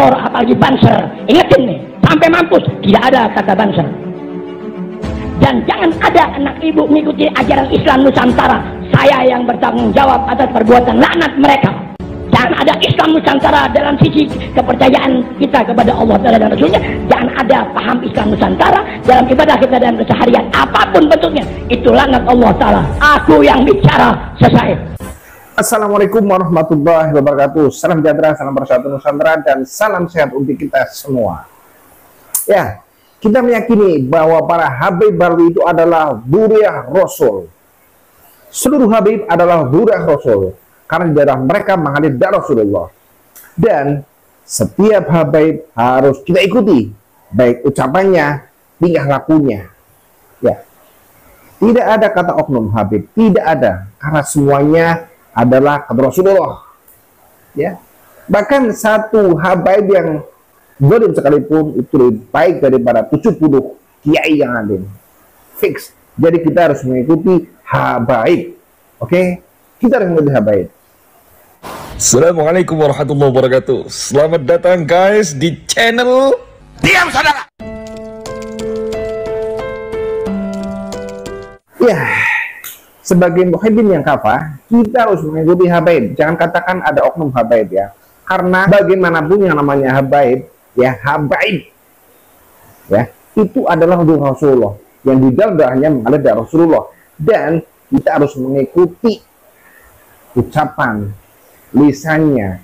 Ansor apalagi Banser. Ingetin nih, sampai mampus tidak ada kata Banser. Dan jangan ada anak ibu mengikuti ajaran Islam Nusantara. Saya yang bertanggung jawab atas perbuatan laknat mereka. Jangan ada Islam Nusantara dalam sisi kepercayaan kita kepada Allah dan Rasulnya. Jangan ada paham Islam Nusantara dalam ibadah kita dan keseharian. Apapun bentuknya, itu laknat Allah Ta'ala. Aku yang bicara, selesai. Assalamualaikum warahmatullahi wabarakatuh. Salam sejahtera, salam persatuan Nusantara, dan salam sehat untuk kita semua. Ya, kita meyakini bahwa para Habib baru itu adalah Zuriyah Rasul. Seluruh Habib adalah Zuriyah Rasul, karena di darah mereka mengalir darah Rasulullah. Dan setiap Habib harus kita ikuti, baik ucapannya, tingkah lakunya. Ya, tidak ada kata oknum Habib, tidak ada, karena semuanya adalah kata Rasulullah. Ya, bahkan satu Habib yang zalim sekalipun itu lebih baik daripada 70 kiai yang ada. Fix. Jadi kita harus mengikuti Habib. Oke, kita harus mengikuti Habib. Assalamualaikum warahmatullahi wabarakatuh. Selamat datang guys di channel Diam Saudara. Ya, sebagai muhibbin yang kafah, kita harus mengikuti Habib. Jangan katakan ada oknum Habib ya. Karena bagaimanapun yang namanya Habib, ya Habib, ya itu adalah Rasulullah yang di dalam darahnya mengalir darah Rasulullah, dan kita harus mengikuti ucapan, lisannya,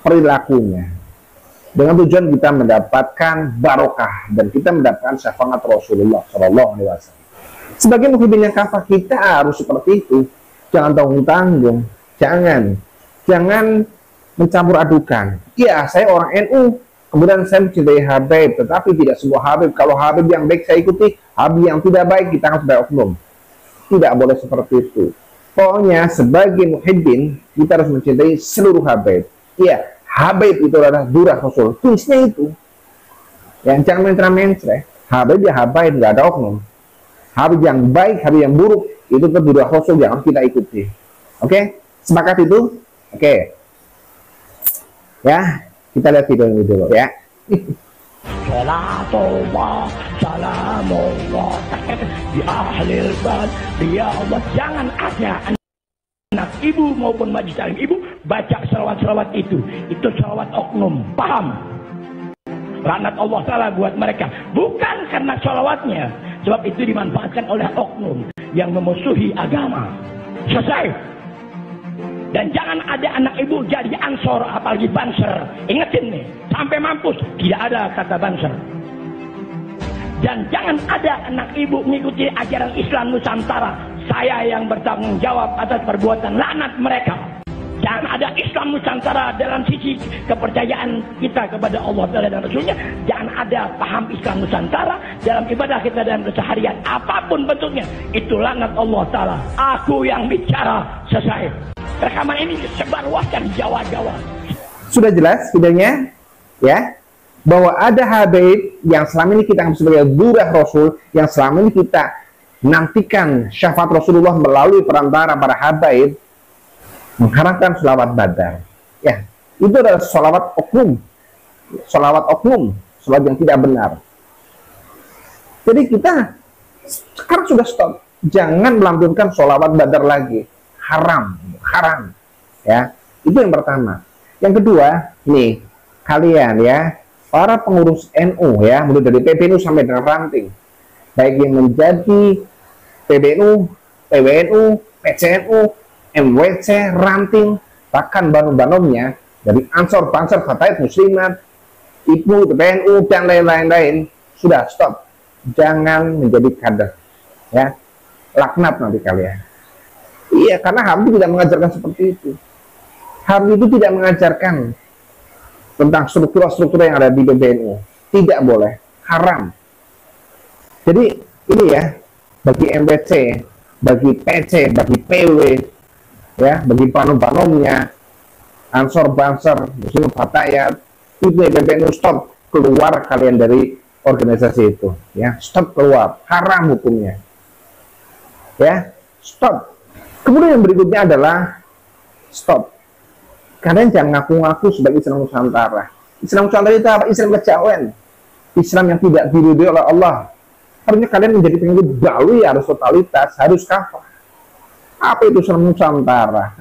perilakunya, dengan tujuan kita mendapatkan barokah dan kita mendapatkan syafaat Rasulullah Shallallahu Alaihi Wasallam. Sebagai muhibbin yang kafah, kita harus seperti itu. Jangan tanggung-tanggung, jangan mencampur adukan. Ya, saya orang NU, kemudian saya mencintai Habib, tetapi tidak semua Habib. Kalau Habib yang baik saya ikuti, Habib yang tidak baik kita harus oknum. Tidak boleh seperti itu. Pokoknya sebagai muhibbin kita harus mencintai seluruh Habib. Iya, Habib itu adalah Zuriyah Rasul. Tulisnya itu. Yang jangan mencela-mencela. Habib ya Habib, nggak ada oknum. Habib yang baik, Habib yang buruk, itu ke Zuriyah Rasul yang harus kita ikuti. Oke? Sepakat itu? Oke. Ya, kita lihat video ini dulu ya. Salatullah, salamullah di ahlil bal, ya Allah. Jangan ada anak ibu maupun majlis taklim ibu baca selawat-selawat itu selawat oknum, paham? Laknat Allah Ta'ala buat mereka, bukan karena selawatnya, sebab itu dimanfaatkan oleh oknum yang memusuhi agama. Selesai. Dan jangan ada anak ibu jadi Ansor apalagi Banser. Ingetin nih, sampai mampus tidak ada kata Banser. Dan jangan ada anak ibu mengikuti ajaran Islam Nusantara. Saya yang bertanggung jawab atas perbuatan laknat mereka. Jangan ada Islam Nusantara dalam sisi kepercayaan kita kepada Allah dan Rasulnya. Jangan ada paham Islam Nusantara dalam ibadah kita dan keseharian. Apapun bentuknya, itu laknat Allah Ta'ala. Aku yang bicara, selesai. Rekaman ini disebarluaskan di Jawa-Jawa. Sudah jelas videonya ya, bahwa ada Habib yang selama ini kita anggap sebagai Zuriyah Rasul, yang selama ini kita nantikan syafaat Rasulullah melalui perantara para Habib, mengharapkan sholawat badar. Ya, itu adalah sholawat oknum, sholawat yang tidak benar. Jadi kita sekarang sudah stop, jangan melantunkan sholawat badar lagi. Haram ya, itu yang pertama. Yang kedua, nih kalian ya, para pengurus NU ya, mulai dari PBNU sampai dengan ranting, baik yang menjadi PBNU, PWNU, PCNU, MWC, ranting, bahkan banom-banomnya dari Ansor, Banser, Fatayat, Muslimat, IPU, PBNU, dan lain-lain, sudah stop. Jangan menjadi kader ya, laknat nanti kalian. Iya, karena Habib tidak mengajarkan seperti itu. Habib itu tidak mengajarkan tentang struktur-struktur yang ada di PBNU. Tidak boleh, haram. Jadi ini ya, bagi MPC, bagi PC, bagi PW, ya, bagi panom-panomnya, Ansor, Banser, Muslim, Fatayat, itu PBNU, stop, keluar kalian dari organisasi itu. Ya, stop, keluar, haram hukumnya. Ya, stop. Kemudian yang berikutnya adalah stop. Kalian jangan ngaku-ngaku sebagai Islam Nusantara. Islam Nusantara itu apa? Islam kejawen, Islam yang tidak diridhoi oleh Allah. Harusnya kalian menjadi pengikut Bali harus totalitas, harus kafah. Apa itu Islam Nusantara?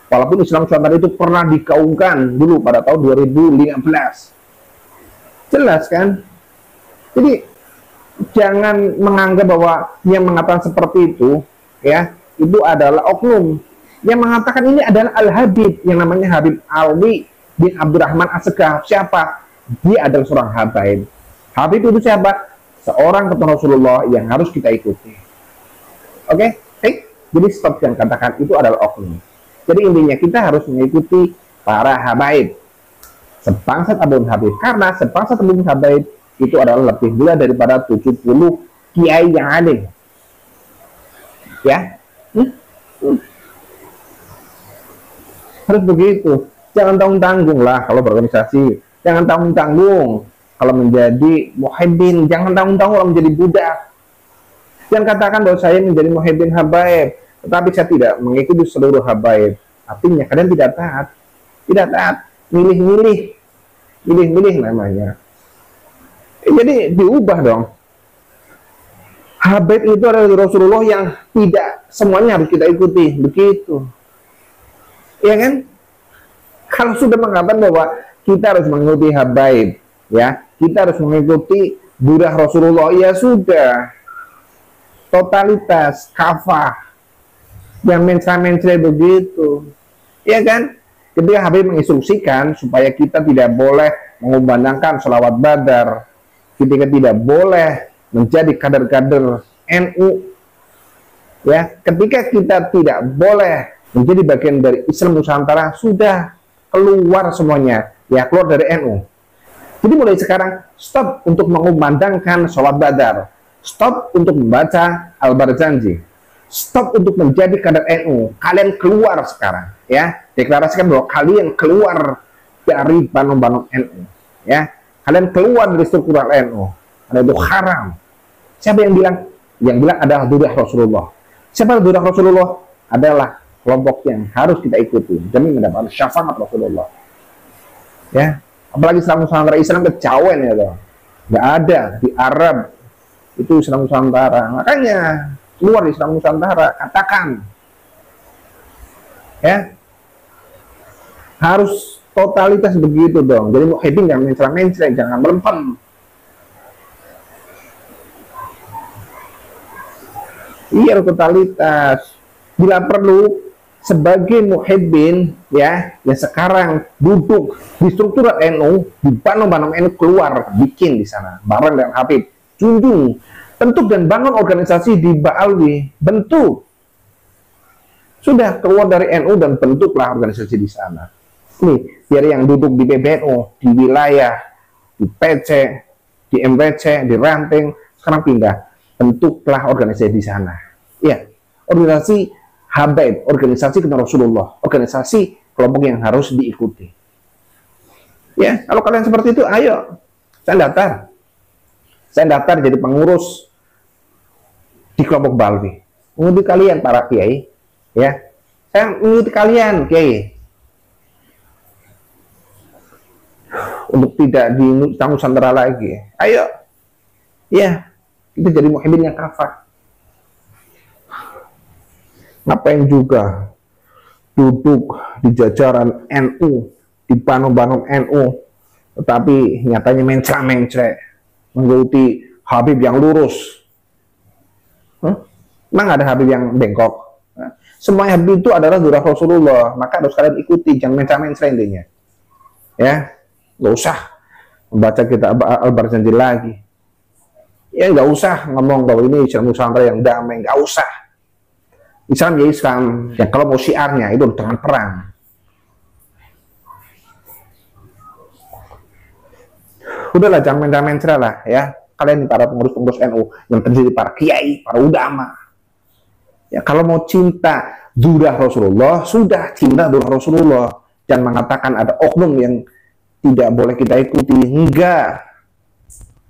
Walaupun Islam Nusantara itu pernah digaungkan dulu pada tahun 2015. Jelas kan? Jadi jangan menganggap bahwa yang mengatakan seperti itu, ya, itu adalah oknum. Yang mengatakan ini adalah Al-Habib, yang namanya Habib Alwi bin Abdurrahman As-Segaf. Siapa? Dia adalah seorang Habaib. Habib itu siapa? Seorang ketua Rasulullah yang harus kita ikuti. Oke? Jadi stop yang katakan itu adalah oknum. Jadi intinya kita harus mengikuti para Habaib, sebangsat Abu Habib, karena sebangsat Abu Habib itu adalah lebih mulia daripada 70 kiai yang ada. Ya? Harus begitu. Jangan tanggung-tanggung lah kalau berorganisasi. Jangan tanggung-tanggung kalau menjadi muhibbin. Jangan tanggung-tanggung kalau menjadi budak. Jangan katakan bahwa saya menjadi muhibbin Habaib, tetapi saya tidak mengikuti seluruh Habaib. Artinya kalian tidak taat. Tidak taat. Milih-milih. Milih-milih namanya. Jadi diubah dong. Habaib itu adalah Rasulullah yang tidak semuanya harus kita ikuti. Begitu. Ya kan? Kalau sudah mengatakan bahwa kita harus mengikuti Habaib, ya, kita harus mengikuti budak Rasulullah, ya sudah, totalitas, kafah, yang mencela-mencela begitu, ya kan? Ketika Habib menginstruksikan supaya kita tidak boleh mengumandangkan sholawat badar, ketika tidak boleh menjadi kader-kader NU, ya, ketika kita tidak boleh menjadi bagian dari Islam Nusantara, sudah keluar semuanya, ya, keluar dari NU. Jadi mulai sekarang stop untuk mengumandangkan sholat badar, stop untuk membaca Al-Barzanji, stop untuk menjadi kader NU. Kalian keluar sekarang, ya, deklarasikan bahwa kalian keluar dari banung-banung NU, ya, kalian keluar dari struktural NU. Karena itu haram. Siapa yang bilang? Yang bilang adalah budak Rasulullah. Siapa budak Rasulullah? Adalah kelompok yang harus kita ikuti demi mendapatkan syafaat Rasulullah. Ya, apalagi Islam Nusantara, Islam kejawen ya loh. Nggak ada di Arab itu Islam Nusantara. Makanya keluar di Islam Nusantara, katakan. Ya. Harus totalitas begitu dong. Jadi muhibbin jangan mencela-mencela, jangan melempem. Iya, totalitas. Bila perlu sebagai muhibbin, ya, yang sekarang duduk di struktur NU, di banung-banung NU, keluar, bikin di sana bareng dengan Habib, junjung, bentuk dan bangun organisasi di Ba'alwi, bentuk. Sudah keluar dari NU dan bentuklah organisasi di sana. Nih, biar yang duduk di PBNU, di wilayah, di PC, di MPC, di Ranting, sekarang pindah, bentuklah organisasi di sana. Ya, organisasi Habaib, organisasi ketua Rasulullah, organisasi kelompok yang harus diikuti. Ya, kalau kalian seperti itu, ayo, saya daftar. Saya daftar jadi pengurus di kelompok Balwi. Mengikuti kalian para kiai, ya. Saya mengikuti kalian, kiai. Untuk tidak di Nusantara lagi. Ayo, ya, kita jadi muhibbin yang kafah. Ngapain juga duduk di jajaran NU, di banung-banung NU, tetapi nyatanya mencela-mencela, mengikuti Habib yang lurus. Emang ada Habib yang bengkok? Semua Habib itu adalah durah Rasulullah, maka harus kalian ikuti, jangan mencela-mencela intinya. Ya, nggak usah membaca kitab Al-Barzanji lagi. Ya, nggak usah ngomong bahwa ini Islam Nusantara yang damai, nggak usah. Islam ya Islam, ya kalau mau syiarnya itu dengan perang. Udahlah, jangan mencela-mencela lah, ya. Kalian para pengurus-pengurus NU yang terdiri para kiai, para ulama. Ya, kalau mau cinta durah Rasulullah, sudah cinta durah Rasulullah. Jangan mengatakan ada oknum yang tidak boleh kita ikuti. Enggak.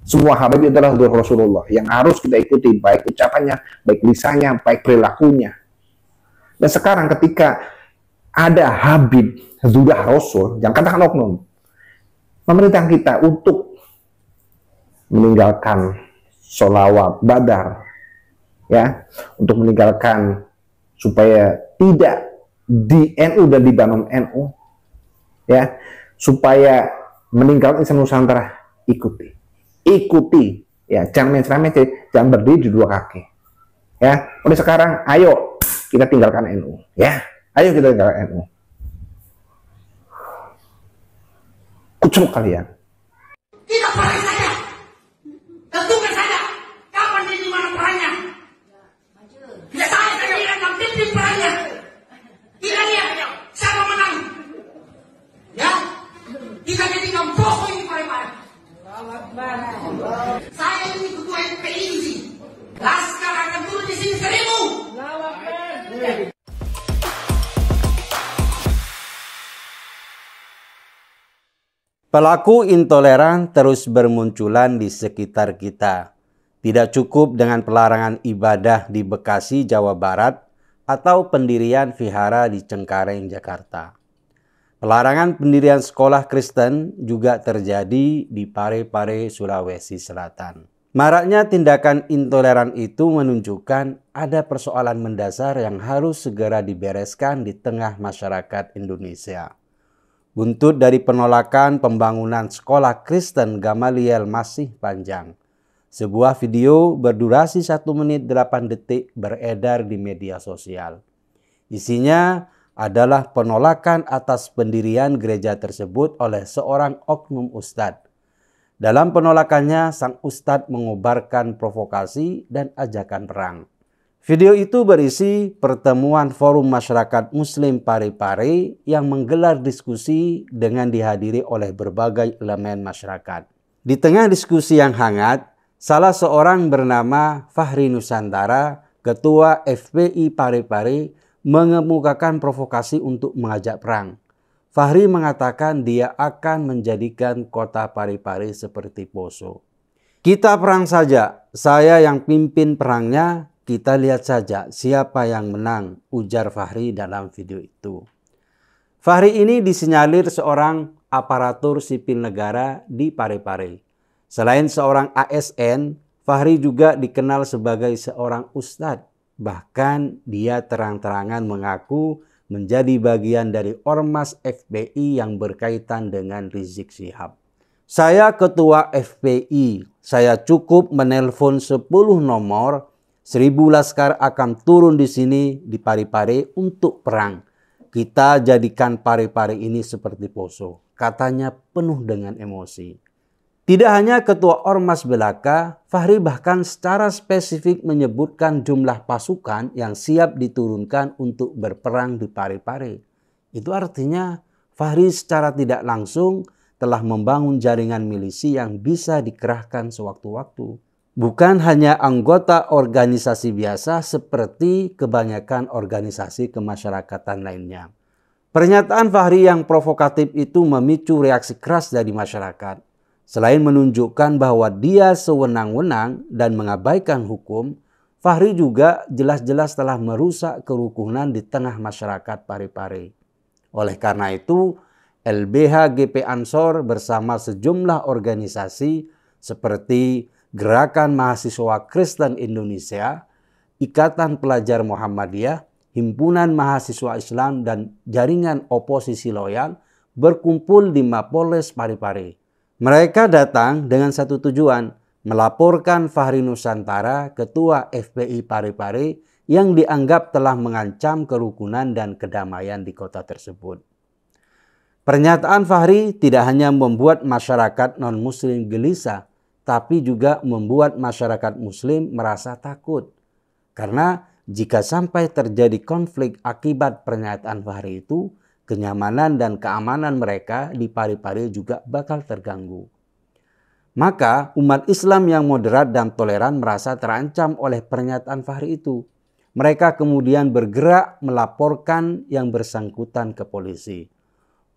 Semua Habib adalah durah Rasulullah yang harus kita ikuti, baik ucapannya, baik lisannya, baik perilakunya. Dan sekarang ketika ada Habib durah Rasul, jangan katakan oknum. pemerintah kita untuk meninggalkan sholawat badar, ya, untuk meninggalkan supaya tidak di NU dan di Banom NU, ya, supaya meninggalkan Islam Nusantara, ikuti, ya, jangan main-main, jangan berdiri di dua kaki, ya. Mulai sekarang, ayo kita tinggalkan NU, ya, ayo kita tinggalkan NU. Kucuk kalian. Tidak perangi saja, tentukan saja kapan dan di mana perannya. Tidak saya sendiri akan pimpin perannya. Tidak lihat siapa menang. Ya, kita jadikan pokok ini Parepare. Saya ini ketua FPI di sini. Laskar akan turun di sini 1000. Pelaku intoleran terus bermunculan di sekitar kita. Tidak cukup dengan pelarangan ibadah di Bekasi, Jawa Barat, atau pendirian vihara di Cengkareng, Jakarta. Pelarangan pendirian sekolah Kristen juga terjadi di Parepare, Sulawesi Selatan. Maraknya tindakan intoleran itu menunjukkan ada persoalan mendasar yang harus segera dibereskan di tengah masyarakat Indonesia. Buntut dari penolakan pembangunan sekolah Kristen Gamaliel masih panjang. Sebuah video berdurasi 1 menit 8 detik beredar di media sosial. Isinya adalah penolakan atas pendirian gereja tersebut oleh seorang oknum ustadz. Dalam penolakannya, sang ustadz mengobarkan provokasi dan ajakan perang. Video itu berisi pertemuan forum masyarakat Muslim Parepare yang menggelar diskusi dengan dihadiri oleh berbagai elemen masyarakat. Di tengah diskusi yang hangat, salah seorang bernama Fahri Nusantara, ketua FPI Parepare, mengemukakan provokasi untuk mengajak perang. Fahri mengatakan dia akan menjadikan kota Parepare seperti Poso. Kita perang saja, saya yang pimpin perangnya. Kita lihat saja siapa yang menang, ujar Fahri dalam video itu. Fahri ini disinyalir seorang aparatur sipil negara di Parepare. Selain seorang ASN, Fahri juga dikenal sebagai seorang ustadz. Bahkan dia terang-terangan mengaku menjadi bagian dari ormas FPI yang berkaitan dengan Rizik Syihab. Saya ketua FPI, saya cukup menelpon 10 nomor, 1000 laskar akan turun di sini di Parepare untuk perang. Kita jadikan Parepare ini seperti Poso, katanya penuh dengan emosi. Tidak hanya ketua ormas belaka, Fahri bahkan secara spesifik menyebutkan jumlah pasukan yang siap diturunkan untuk berperang di Parepare. Itu artinya Fahri secara tidak langsung telah membangun jaringan milisi yang bisa dikerahkan sewaktu-waktu. Bukan hanya anggota organisasi biasa seperti kebanyakan organisasi kemasyarakatan lainnya. Pernyataan Fahri yang provokatif itu memicu reaksi keras dari masyarakat. Selain menunjukkan bahwa dia sewenang-wenang dan mengabaikan hukum, Fahri juga jelas-jelas telah merusak kerukunan di tengah masyarakat Parepare. Oleh karena itu, LBH GP Ansor bersama sejumlah organisasi seperti Gerakan Mahasiswa Kristen Indonesia, Ikatan Pelajar Muhammadiyah, Himpunan Mahasiswa Islam, dan Jaringan Oposisi Loyal berkumpul di Mapolres Parepare. Mereka datang dengan satu tujuan, melaporkan Fahri Nusantara, ketua FPI Parepare, yang dianggap telah mengancam kerukunan dan kedamaian di kota tersebut. Pernyataan Fahri tidak hanya membuat masyarakat non-muslim gelisah, tapi juga membuat masyarakat muslim merasa takut. Karena jika sampai terjadi konflik akibat pernyataan Fahri itu, kenyamanan dan keamanan mereka di Parepare juga bakal terganggu. Maka umat Islam yang moderat dan toleran merasa terancam oleh pernyataan Fahri itu. Mereka kemudian bergerak melaporkan yang bersangkutan ke polisi.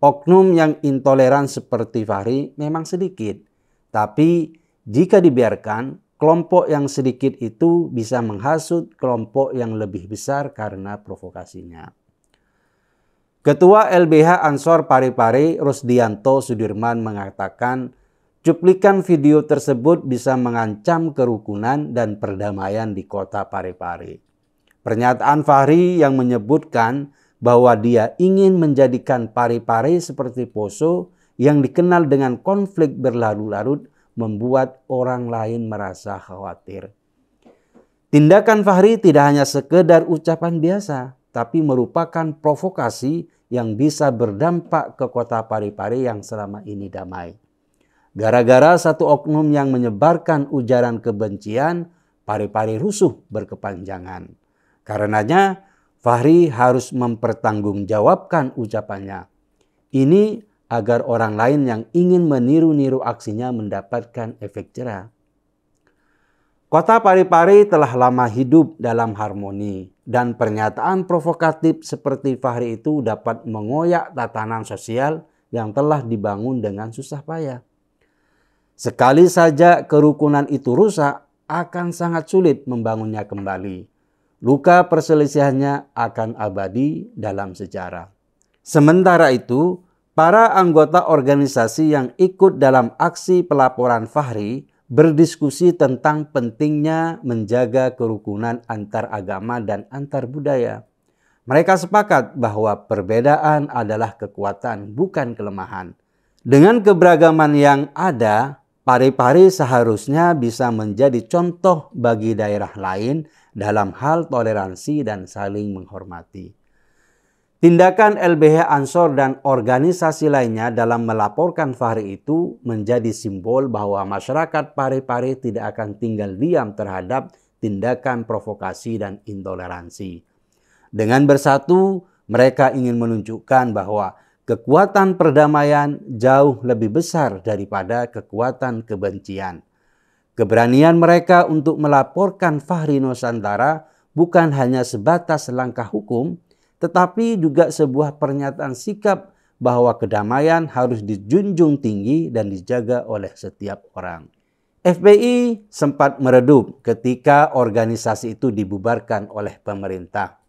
Oknum yang intoleran seperti Fahri memang sedikit, tapi jika dibiarkan, kelompok yang sedikit itu bisa menghasut kelompok yang lebih besar karena provokasinya. Ketua LBH Ansor Parepare Rusdianto Sudirman mengatakan cuplikan video tersebut bisa mengancam kerukunan dan perdamaian di kota Parepare. Pernyataan Fahri yang menyebutkan bahwa dia ingin menjadikan Parepare seperti Poso yang dikenal dengan konflik berlarut-larut membuat orang lain merasa khawatir. Tindakan Fahri tidak hanya sekedar ucapan biasa, tapi merupakan provokasi yang bisa berdampak ke kota Parepare yang selama ini damai. Gara-gara satu oknum yang menyebarkan ujaran kebencian, Parepare rusuh berkepanjangan. Karenanya, Fahri harus mempertanggungjawabkan ucapannya. Ini agar orang lain yang ingin meniru-niru aksinya mendapatkan efek jerah. Kota Parepare telah lama hidup dalam harmoni dan pernyataan provokatif seperti Fahri itu dapat mengoyak tatanan sosial yang telah dibangun dengan susah payah. Sekali saja kerukunan itu rusak, akan sangat sulit membangunnya kembali. Luka perselisihannya akan abadi dalam sejarah. Sementara itu, para anggota organisasi yang ikut dalam aksi pelaporan Fahri berdiskusi tentang pentingnya menjaga kerukunan antar agama dan antar budaya. Mereka sepakat bahwa perbedaan adalah kekuatan, bukan kelemahan. Dengan keberagaman yang ada, Parepare seharusnya bisa menjadi contoh bagi daerah lain dalam hal toleransi dan saling menghormati. Tindakan LBH Ansor dan organisasi lainnya dalam melaporkan Fahri itu menjadi simbol bahwa masyarakat Parepare tidak akan tinggal diam terhadap tindakan provokasi dan intoleransi. Dengan bersatu, mereka ingin menunjukkan bahwa kekuatan perdamaian jauh lebih besar daripada kekuatan kebencian. Keberanian mereka untuk melaporkan Fahri Nusantara bukan hanya sebatas langkah hukum, tetapi juga sebuah pernyataan sikap bahwa kedamaian harus dijunjung tinggi dan dijaga oleh setiap orang. FPI sempat meredup ketika organisasi itu dibubarkan oleh pemerintah.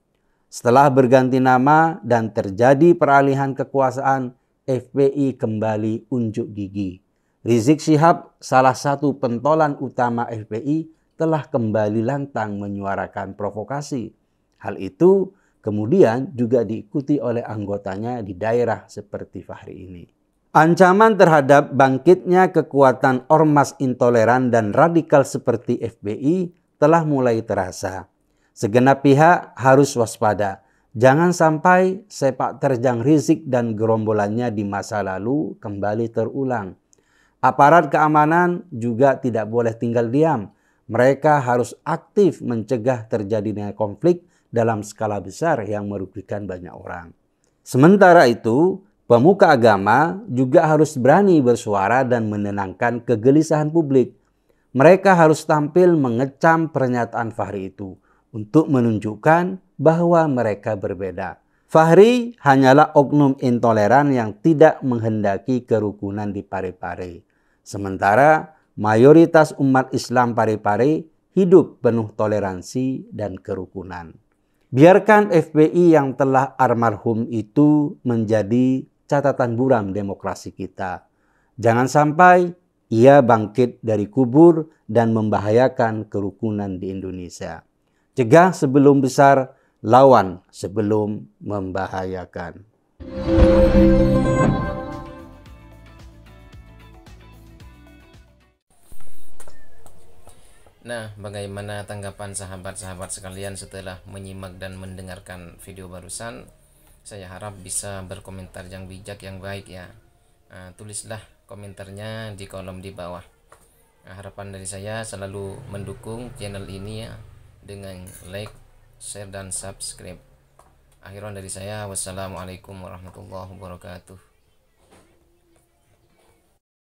Setelah berganti nama dan terjadi peralihan kekuasaan, FPI kembali unjuk gigi. Rizik Syihab, salah satu pentolan utama FPI, telah kembali lantang menyuarakan provokasi. Hal itu kemudian juga diikuti oleh anggotanya di daerah seperti Fahri ini. Ancaman terhadap bangkitnya kekuatan ormas intoleran dan radikal seperti FPI telah mulai terasa. Segenap pihak harus waspada. Jangan sampai sepak terjang Rizik dan gerombolannya di masa lalu kembali terulang. Aparat keamanan juga tidak boleh tinggal diam. Mereka harus aktif mencegah terjadinya konflik dalam skala besar yang merugikan banyak orang. Sementara itu, pemuka agama juga harus berani bersuara dan menenangkan kegelisahan publik. Mereka harus tampil mengecam pernyataan Fahri itu untuk menunjukkan bahwa mereka berbeda. Fahri hanyalah oknum intoleran yang tidak menghendaki kerukunan di Parepare. Sementara mayoritas umat Islam Parepare hidup penuh toleransi dan kerukunan. Biarkan FPI yang telah almarhum itu menjadi catatan buram demokrasi kita. Jangan sampai ia bangkit dari kubur dan membahayakan kerukunan di Indonesia. Cegah sebelum besar, lawan sebelum membahayakan. Nah, bagaimana tanggapan sahabat-sahabat sekalian setelah menyimak dan mendengarkan video barusan? Saya harap bisa berkomentar yang bijak, yang baik ya. Tulislah komentarnya di kolom di bawah. Harapan dari saya selalu mendukung channel ini ya, dengan like, share, dan subscribe. Akhiran dari saya, wassalamualaikum warahmatullahi wabarakatuh.